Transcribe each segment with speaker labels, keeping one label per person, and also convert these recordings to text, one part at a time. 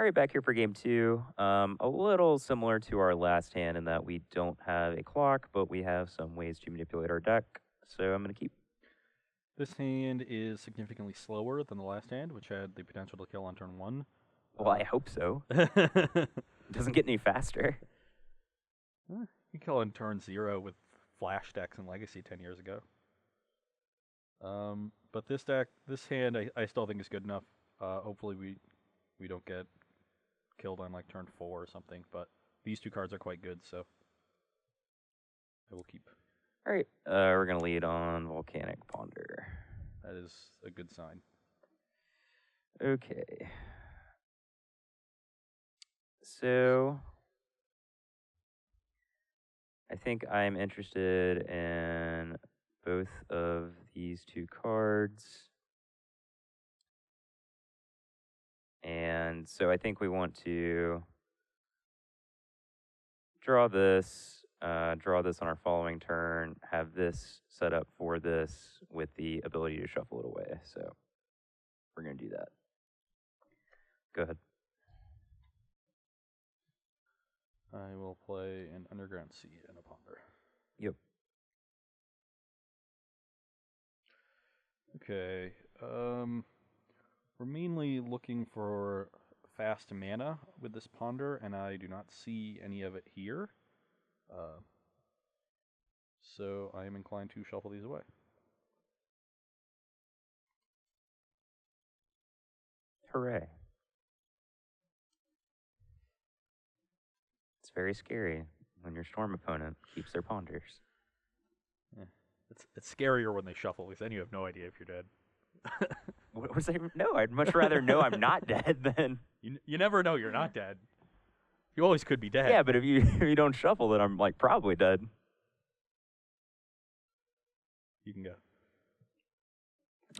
Speaker 1: All right, back here for game two. A little similar to our last hand in that we don't have a clock, but we have some ways to manipulate our deck. So I'm going to keep.
Speaker 2: This hand is significantly slower than the last hand, which had the potential to kill on turn 1.
Speaker 1: Well, I hope so. Doesn't get any faster.
Speaker 2: You kill on turn 0 with Flash decks and Legacy 10 years ago. But this hand, I still think is good enough. Hopefully we don't get killed on like turn 4 or something. But these two cards are quite good, so I will keep.
Speaker 1: All right, we're going to lead on Volcanic Ponder.
Speaker 2: That is a good sign.
Speaker 1: Okay. So I think I'm interested in both of these two cards. And so I think we want to draw this on our following turn, have this set up for this with the ability to shuffle it away. So we're going to do that. Go ahead.
Speaker 2: I will play an Underground Sea and a Ponder.
Speaker 1: Yep.
Speaker 2: Okay. We're mainly looking for fast mana with this Ponder, and I do not see any of it here. So I am inclined to shuffle these away.
Speaker 1: Hooray. It's very scary when your Storm opponent keeps their Ponders.
Speaker 2: Yeah. It's scarier when they shuffle, because then you have no idea if you're dead.
Speaker 1: What was I? No, I'd much rather know I'm not dead than...
Speaker 2: You never know you're not dead. You always could be dead.
Speaker 1: Yeah, but if you don't shuffle, then I'm like probably dead.
Speaker 2: You can go.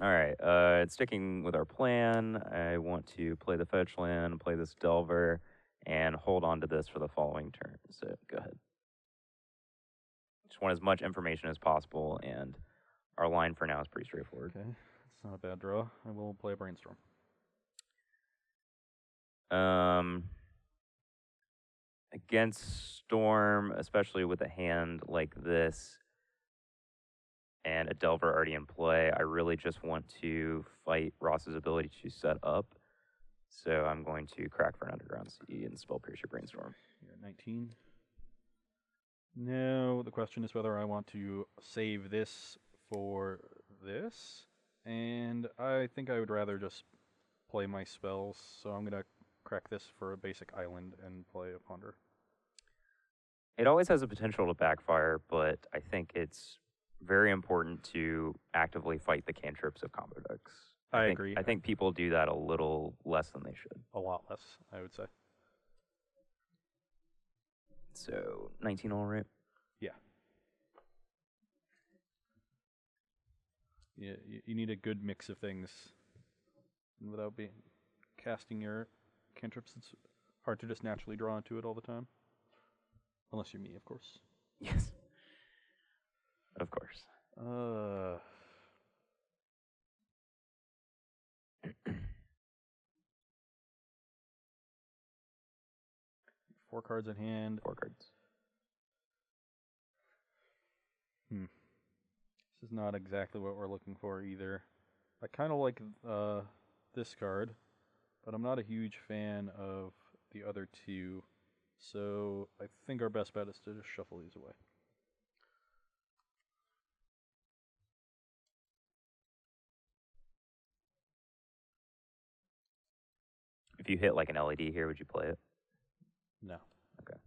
Speaker 1: All right, sticking with our plan, I want to play the fetch land, play this Delver, and hold on to this for the following turn. So go ahead. Just want as much information as possible, and our line for now is pretty straightforward.
Speaker 2: Okay, it's not a bad draw. I will play a Brainstorm.
Speaker 1: Against Storm, especially with a hand like this, and a Delver already in play, I really just want to fight Ross's ability to set up. So I'm going to crack for an Underground Sea and Spell Pierce your Brainstorm.
Speaker 2: You're at 19. Now the question is whether I want to save this for this, and I think I would rather just play my spells, so I'm going to crack this for a basic island and play a Ponder.
Speaker 1: It always has a potential to backfire, but I think it's very important to actively fight the cantrips of combo decks.
Speaker 2: I agree.
Speaker 1: I think people do that a little less than they should.
Speaker 2: A lot less, I would say.
Speaker 1: So 19 all right?
Speaker 2: Yeah. Yeah, you need a good mix of things. And without casting your cantrips, it's hard to just naturally draw into it all the time. Unless you're me, of course.
Speaker 1: Yes. Of course.
Speaker 2: 4 cards in hand.
Speaker 1: 4 cards.
Speaker 2: This is not exactly what we're looking for either. I kind of like this card, but I'm not a huge fan of the other two. So I think our best bet is to just shuffle these away.
Speaker 1: If you hit like an LED here, would you play it?
Speaker 2: No.
Speaker 1: Okay.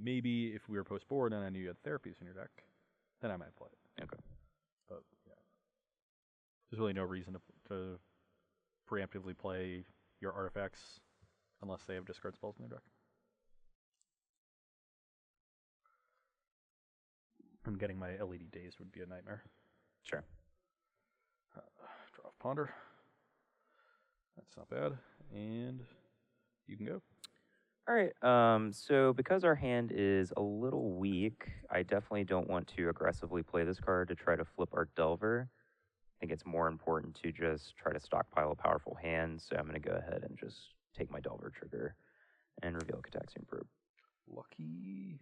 Speaker 2: Maybe if we were post-board and I knew you had therapies in your deck, then I might play it.
Speaker 1: Okay.
Speaker 2: But yeah, there's really no reason to preemptively play your artifacts unless they have discard spells in their deck. And getting my LED days would be a nightmare.
Speaker 1: Sure.
Speaker 2: Draw off Ponder. That's not bad. And you can go.
Speaker 1: All right. So because our hand is a little weak, I definitely don't want to aggressively play this card to try to flip our Delver. I think it's more important to just try to stockpile a powerful hand, so I'm going to go ahead and just take my Delver trigger and reveal Cataxian Probe.
Speaker 2: Lucky.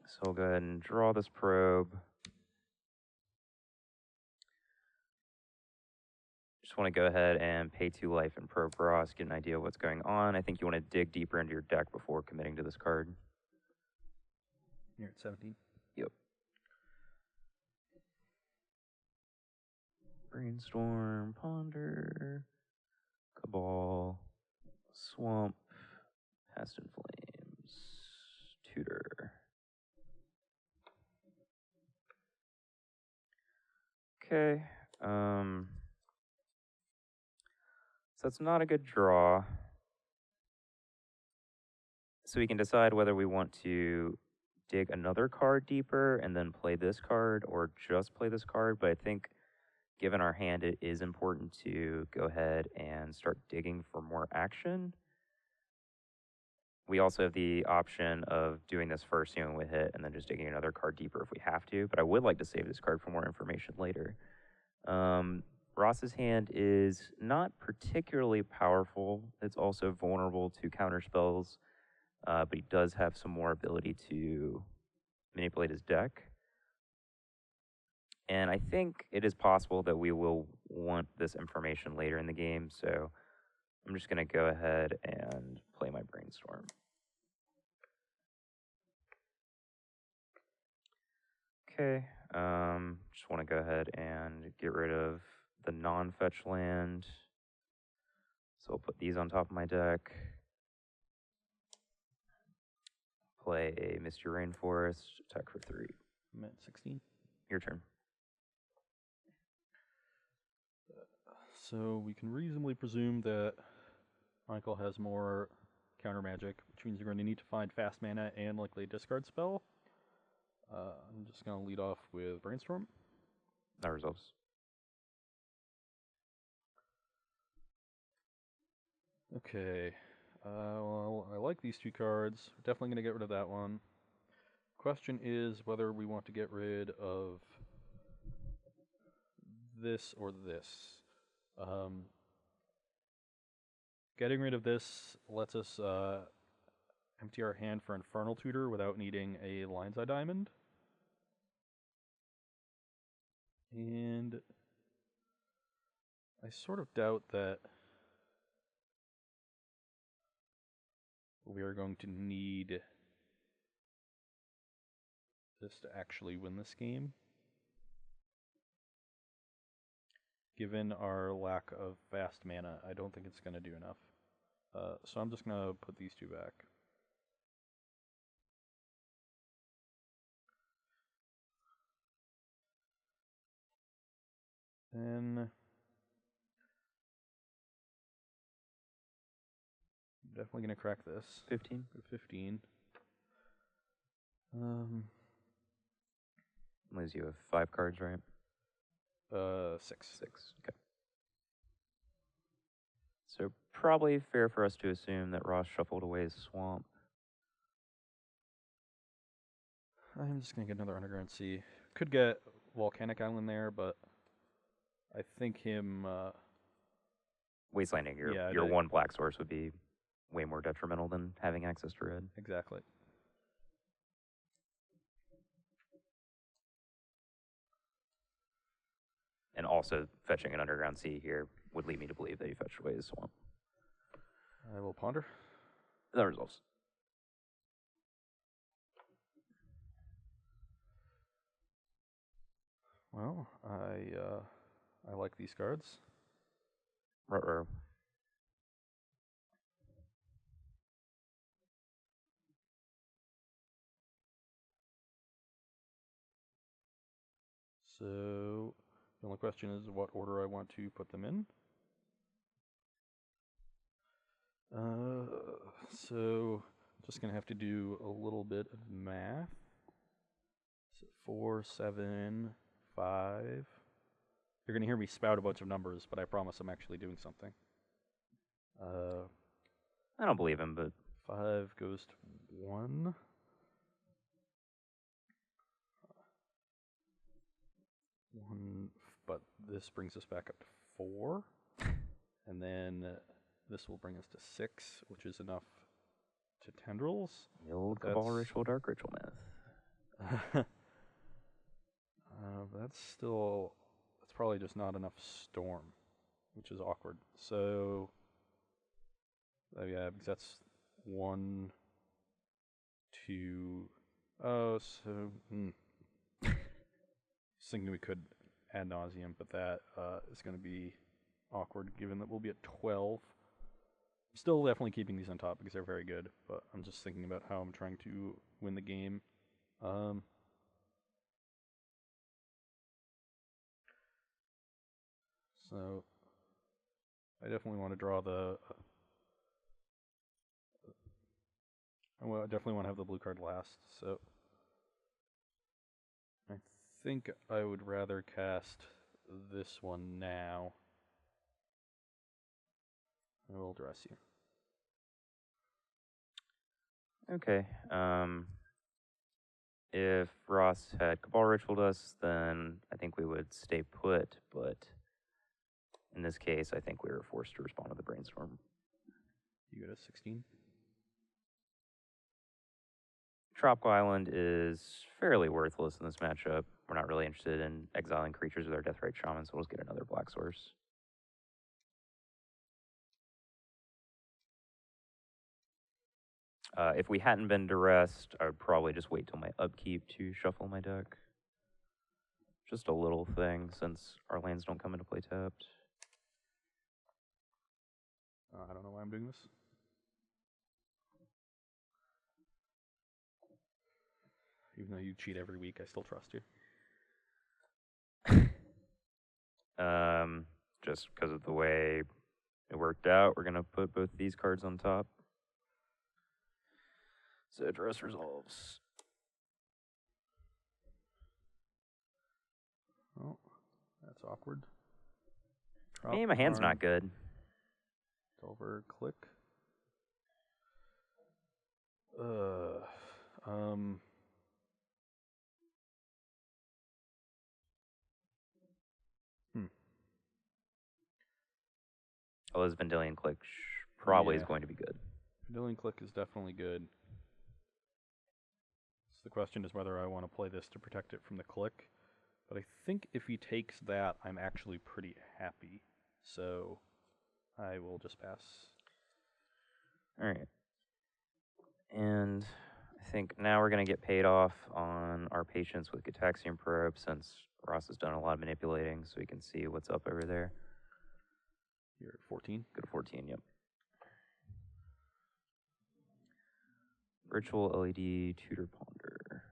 Speaker 1: So I'll go ahead and draw this probe. Just want to go ahead and pay 2 life and probe Ross, get an idea of what's going on. I think you want to dig deeper into your deck before committing to this card.
Speaker 2: You're at 17.
Speaker 1: Yep. Brainstorm, Ponder, Cabal, Swamp, Past in Flames, Tutor. Okay. So it's not a good draw. So we can decide whether we want to dig another card deeper and then play this card, or just play this card. But I think given our hand, it is important to go ahead and start digging for more action. We also have the option of doing this first, seeing we hit, and then just digging another card deeper if we have to. But I would like to save this card for more information later. Ross's hand is not particularly powerful. It's also vulnerable to counter spells, but he does have some more ability to manipulate his deck. And I think it is possible that we will want this information later in the game, so I'm just going to go ahead and play my Brainstorm. Okay, just want to go ahead and get rid of the non-fetch land. So I'll put these on top of my deck. Play a Misty Rainforest, attack for 3.
Speaker 2: I'm at 16.
Speaker 1: Your turn.
Speaker 2: So we can reasonably presume that Michael has more counter magic, which means you're going to need to find fast mana and likely a discard spell. I'm just going to lead off with Brainstorm.
Speaker 1: That resolves.
Speaker 2: Okay. Well, I like these 2 cards. We're definitely going to get rid of that one. Question is whether we want to get rid of this or this. Getting rid of this lets us empty our hand for Infernal Tutor without needing a Lion's Eye Diamond. And I sort of doubt that we are going to need this to actually win this game, given our lack of fast mana. I don't think it's going to do enough. So I'm just going to put these 2 back. Then I'm definitely going to crack this.
Speaker 1: 15.
Speaker 2: 15.
Speaker 1: Liz, you have 5 cards, right?
Speaker 2: 6.
Speaker 1: 6, okay. So probably fair for us to assume that Ross shuffled away his Swamp.
Speaker 2: I'm just going to get another Underground Sea. Could get Volcanic Island there, but I think him...
Speaker 1: Wastelanding your 1 black source would be way more detrimental than having access to red.
Speaker 2: Exactly.
Speaker 1: And also, fetching an Underground Sea here would lead me to believe that he fetched away his Swamp.
Speaker 2: I will ponder.
Speaker 1: That resolves.
Speaker 2: Well, I like these cards.
Speaker 1: Ruh-roh.
Speaker 2: So the only question is what order I want to put them in. So I'm just going to have to do a little bit of math. So 4, 7, 5. You're going to hear me spout a bunch of numbers, but I promise I'm actually doing something.
Speaker 1: I don't believe him, but
Speaker 2: 5 goes to 1. 1, but this brings us back up to 4. And then this will bring us to 6, which is enough to tendrils.
Speaker 1: The old Cabal Ritual, Dark Ritual Myth.
Speaker 2: That's probably just not enough storm, which is awkward. So, yeah, because that's 1, 2. Oh, so I was thinking we could ad nauseum, but that is going to be awkward given that we'll be at 12. I'm still definitely keeping these on top because they're very good, but I'm just thinking about how I'm trying to win the game. So I definitely want to draw I definitely want to have the blue card last, so I think I would rather cast this one now. I will dress you.
Speaker 1: Okay. If Ross had Cabal Ritualed us, then I think we would stay put, but in this case, I think we were forced to respond to the Brainstorm.
Speaker 2: You get a 16?
Speaker 1: Tropical Island is fairly worthless in this matchup. We're not really interested in exiling creatures with our Deathrite Shaman, so we'll just get another black source. If we hadn't been duressed, I would probably just wait till my upkeep to shuffle my deck. Just a little thing, since our lands don't come into play tapped.
Speaker 2: I don't know why I'm doing this. Even though you cheat every week, I still trust you.
Speaker 1: Just because of the way it worked out, we're going to put both these cards on top. So duress resolves.
Speaker 2: Oh, that's awkward.
Speaker 1: Hey, my hand's not good.
Speaker 2: Over click.
Speaker 1: Although this Vendilion Click probably is going to be good.
Speaker 2: Vendilion Click is definitely good. So the question is whether I want to play this to protect it from the click. But I think if he takes that, I'm actually pretty happy. So I will just pass.
Speaker 1: All right. And I think now we're going to get paid off on our patience with Gitaxian Probe, since Ross has done a lot of manipulating, so we can see what's up over there.
Speaker 2: You're at 14?
Speaker 1: Go to 14, yep. Virtual LED Tutor Ponder.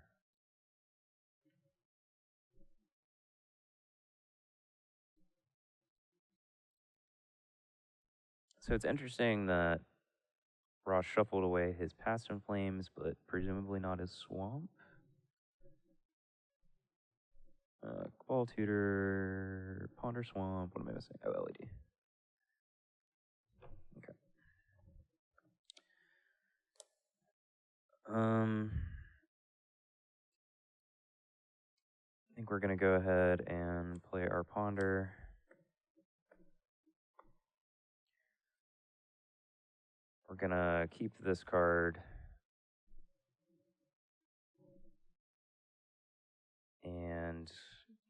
Speaker 1: So it's interesting that Ross shuffled away his Past in Flames, but presumably not his Swamp. Cabal Tutor, Ponder Swamp, what am I missing? Oh, LED. Okay. I think we're going to go ahead and play our Ponder. We're going to keep this card. And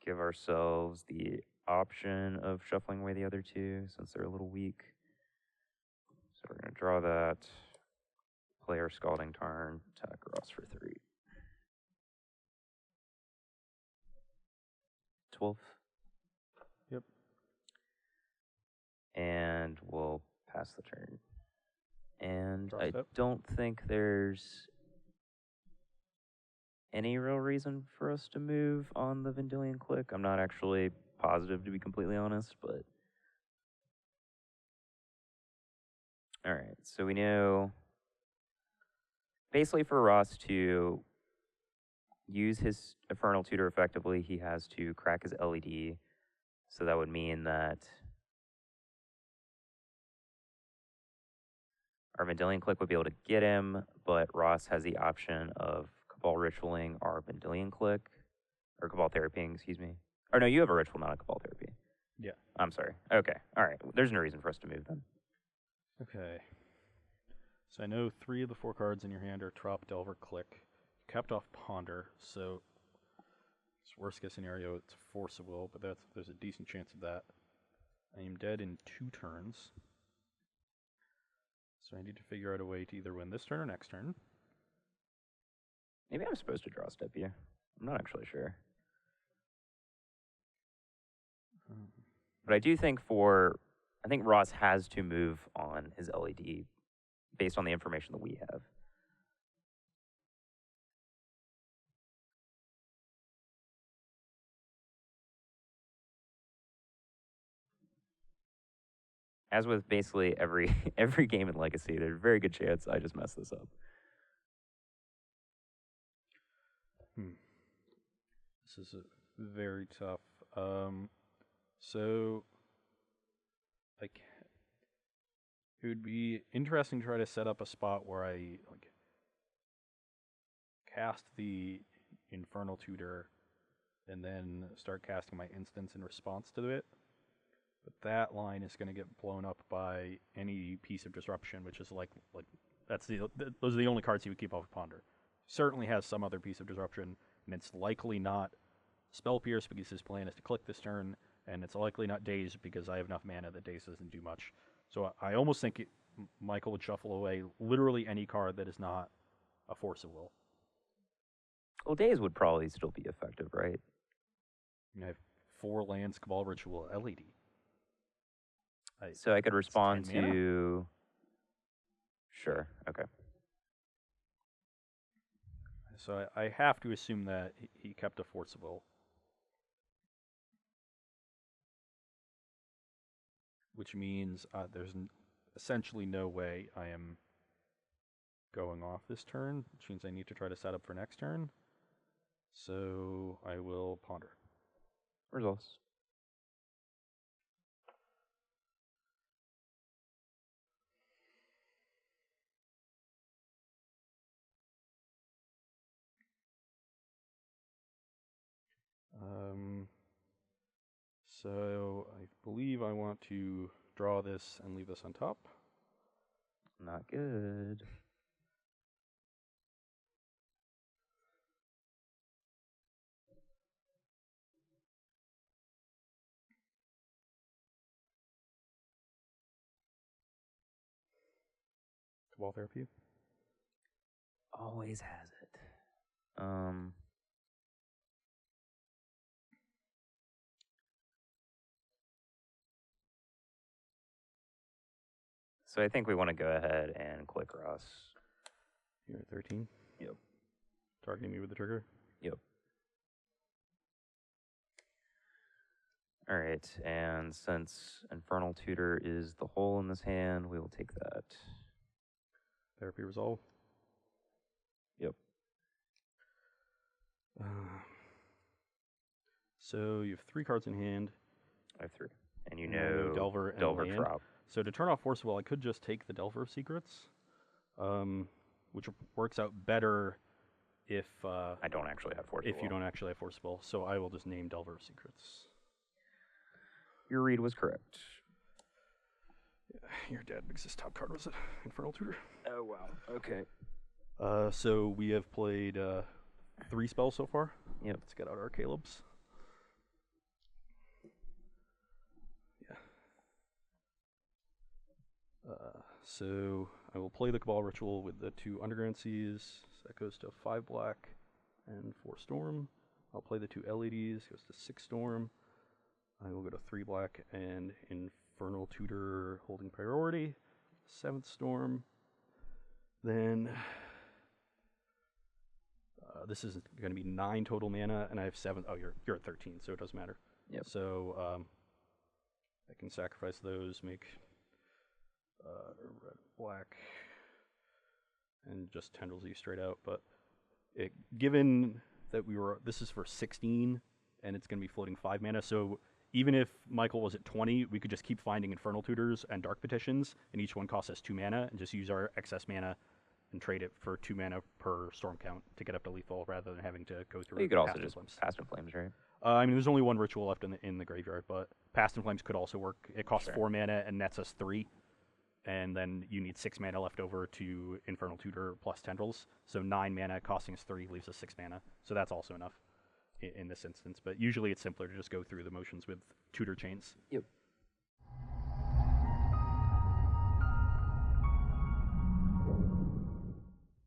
Speaker 1: give ourselves the option of shuffling away the other two, since they're a little weak. So we're going to draw that, play our Scalding Tarn, attack Ross for 3. 12.
Speaker 2: Yep.
Speaker 1: And we'll pass the turn. And
Speaker 2: Draw
Speaker 1: I
Speaker 2: step.
Speaker 1: don't think there's any real reason for us to move on the Vendilion Click. I'm not actually positive, to be completely honest, but... Alright, so we know... Basically, for Ross to use his Infernal Tutor effectively, he has to crack his LED. So that would mean that our Vendilion Click would be able to get him, but Ross has the option of Cabal Ritualing our Vendilion Click, or Cabal Therapying, excuse me. Or no, you have a ritual, not a Cabal Therapy.
Speaker 2: Yeah.
Speaker 1: I'm sorry. Okay. All right. There's no reason for us to move then.
Speaker 2: Okay. So I know 3 of the 4 cards in your hand are Trop, Delver, Click. You kept off Ponder, so it's worst case scenario, it's Force of Will, but there's a decent chance of that. I am dead in 2 turns. So I need to figure out a way to either win this turn or next turn.
Speaker 1: Maybe I'm supposed to draw step you. I'm not actually sure. But I do think I think Ross has to move on his LED based on the information that we have. As with basically every game in Legacy, there's a very good chance I just messed this up.
Speaker 2: This is very tough. So, like, it would be interesting to try to set up a spot where I cast the Infernal Tutor and then start casting my instance in response to it. But that line is going to get blown up by any piece of disruption, which is those are the only cards he would keep off of Ponder. Certainly has some other piece of disruption, and it's likely not Spell Pierce because his plan is to click this turn, and it's likely not Daze because I have enough mana that Daze doesn't do much. So I almost think Michael would shuffle away literally any card that is not a Force of Will.
Speaker 1: Well, Daze would probably still be effective, right?
Speaker 2: I have 4 lands, Cabal Ritual, LED.
Speaker 1: So I could respond to... Sure, okay.
Speaker 2: So I have to assume that he kept a Force of Will. Which means there's essentially no way I am going off this turn, which means I need to try to set up for next turn. So I will Ponder.
Speaker 1: Results.
Speaker 2: So I believe I want to draw this and leave this on top.
Speaker 1: Not good.
Speaker 2: Cabal Therapy?
Speaker 1: Always has it. So I think we want to go ahead and click Ross.
Speaker 2: You're at 13?
Speaker 1: Yep.
Speaker 2: Targeting me with the trigger?
Speaker 1: Yep. All right, and since Infernal Tutor is the hole in this hand, we will take that.
Speaker 2: Therapy Resolve?
Speaker 1: Yep.
Speaker 2: So you have 3 cards in hand.
Speaker 1: I have 3. And you
Speaker 2: I
Speaker 1: know
Speaker 2: Delver and
Speaker 1: Delver
Speaker 2: land.
Speaker 1: Trop.
Speaker 2: So to turn off Force of Will, I could just take the Delver of Secrets, which works out better if
Speaker 1: I don't actually have Force of Will.
Speaker 2: If you don't actually have Force of Will. So I will just name Delver of Secrets.
Speaker 1: Your read was correct.
Speaker 2: Yeah, you're dead because this top card was an Infernal Tutor.
Speaker 1: Oh, wow. Okay.
Speaker 2: So we have played 3 spells so far.
Speaker 1: Yep.
Speaker 2: Let's get out our Caleb's. Yeah. So I will play the Cabal Ritual with the 2 Underground Seas. So that goes to 5 black and 4 storm. I'll play the 2 LEDs. Goes to 6 storm. I will go to 3 black and Infernal Tutor holding priority. 7th storm. Then this is going to be 9 total mana, and I have 7. Oh, you're at 13, so it doesn't matter.
Speaker 1: Yep.
Speaker 2: So I can sacrifice those, make red, black, and just tendrils you straight out. But given that this is for 16, and it's going to be floating 5 mana, so even if Michael was at 20, we could just keep finding Infernal Tutors and Dark Petitions, and each one costs us 2 mana, and just use our excess mana and trade it for 2 mana per storm count to get up to lethal, rather than having to go through.
Speaker 1: You could also just Past in Flames, right?
Speaker 2: I mean, there's only one ritual left in the graveyard, but Past in Flames could also work. It costs
Speaker 1: Sure.
Speaker 2: 4 mana and nets us 3, and then you need 6 mana left over to Infernal Tutor plus Tendrils. So 9 mana costing us 3 leaves us 6 mana. So that's also enough in this instance. But usually it's simpler to just go through the motions with Tutor Chains.
Speaker 1: Yep.